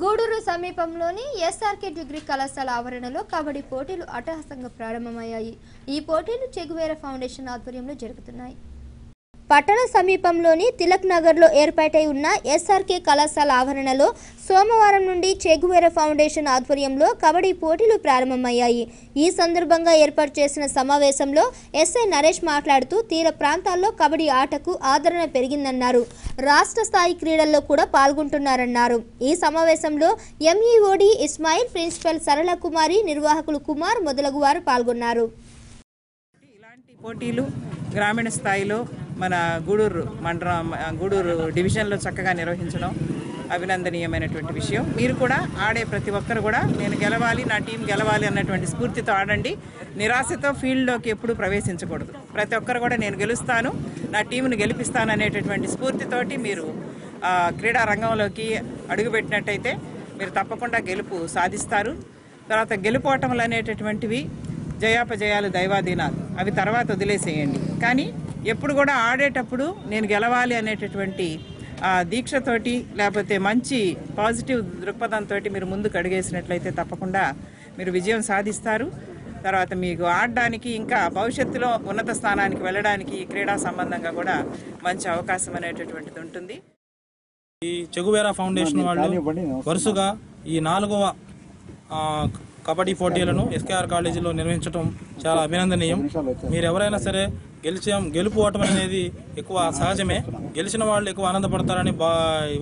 గూడూరు సమీపంలోని SRK degree కళాశాల ఆవరణలో కబడ్డీ పోటీలు అట్టహాసంగా ప్రారంభమయ్యాయి. ఈ పోటీలు చెగువేరా ఫౌండేషన్ ఆధ్వర్యంలో జరుగుతున్నాయి. పట్టణ సమీపంలోని తిలక్ నగర్లో ఏర్పాటై ఉన్న ఎస్ఆర్కే కళాశాల ఆవరణలో సోమవారం నుండి చెగువేరా ఫౌండేషన్ ఆధ్వర్యంలో కబడ్డీ పోటీలు ప్రారంభమయ్యాయి. ఈ సందర్భంగా ఏర్పాటు చేసిన సమావేశంలో ఎస్ఐ నరేష్ మాట్లాడుతూ తీర ప్రాంతాల్లో కబడ్డీ ఆటకు ఆదరణ పెరిగిందన్నారు. రాష్ట్ర స్థాయి క్రీడల్లో కూడా పాల్గొంటున్నారన్నారు. ఈ సమావేశంలో ఎంఈఓడి ఇస్మాయిల్, ప్రిన్సిపల్ సరళ కుమారి, నిర్వాహకులు కుమార్ మొదలగు వారు పాల్గొన్నారు. ఇలాంటి పోటీలు గ్రామీణ స్థాయిలో మన గూడూరు మండలం గూడూరు డివిజన్లో చక్కగా నిర్వహించడం అభినందనీయమైనటువంటి విషయం. మీరు కూడా ఆడే ప్రతి ఒక్కరు కూడా నేను గెలవాలి, నా టీం గెలవాలి అన్నటువంటి స్ఫూర్తితో ఆడండి. నిరాశతో ఫీల్డ్లోకి ఎప్పుడూ ప్రవేశించకూడదు. ప్రతి ఒక్కరు కూడా నేను గెలుస్తాను, నా టీంను గెలిపిస్తాను అనేటటువంటి స్ఫూర్తితోటి మీరు క్రీడా రంగంలోకి అడుగుపెట్టినట్టయితే మీరు తప్పకుండా గెలుపు సాధిస్తారు. తర్వాత గెలుపోవటములు అనేటటువంటివి జయాపజయాలు దైవాధీనాలు, అవి తర్వాత వదిలేసేయండి. కానీ ఎప్పుడు కూడా ఆడేటప్పుడు నేను గెలవాలి అనేటటువంటి దీక్షతోటి లేకపోతే మంచి పాజిటివ్ దృక్పథంతో మీరు ముందుకు అడుగేసినట్లయితే తప్పకుండా మీరు విజయం సాధిస్తారు. తర్వాత మీకు ఆడడానికి ఇంకా భవిష్యత్తులో ఉన్నత స్థానానికి వెళ్ళడానికి క్రీడా సంబంధంగా కూడా మంచి అవకాశం అనేటటువంటిది ఉంటుంది. ఈ చెగువేరా ఫౌండేషన్ వాళ్ళు వరుసగా ఈ 4వ కబడ్డీ పోటీలను ఎస్కేఆర్ కాలేజీలో నిర్వహించడం చాలా అభినందనీయం. మీరు ఎవరైనా సరే గెలుపు ఓటమి అనేది ఎక్కువ సహజమే. గెలిచిన వాళ్ళు ఎక్కువ ఆనందపడతారని,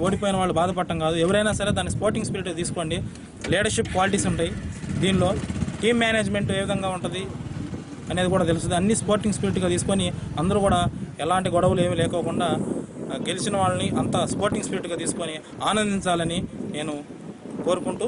ఓడిపోయిన వాళ్ళు బాధపడటం కాదు. ఎవరైనా సరే దాన్ని స్పోర్టింగ్ స్పిరిట్ తీసుకోండి. లీడర్షిప్ క్వాలిటీస్ ఉంటాయి దీనిలో. టీమ్ మేనేజ్మెంట్ ఏ విధంగా ఉంటుంది అనేది కూడా తెలుస్తుంది. అన్ని స్పోర్టింగ్ స్పిరిట్గా తీసుకొని అందరూ కూడా ఎలాంటి గొడవలు ఏమీ లేకోకుండా గెలిచిన వాళ్ళని అంతా స్పోర్టింగ్ స్పిరిట్గా తీసుకొని ఆనందించాలని నేను కోరుకుంటూ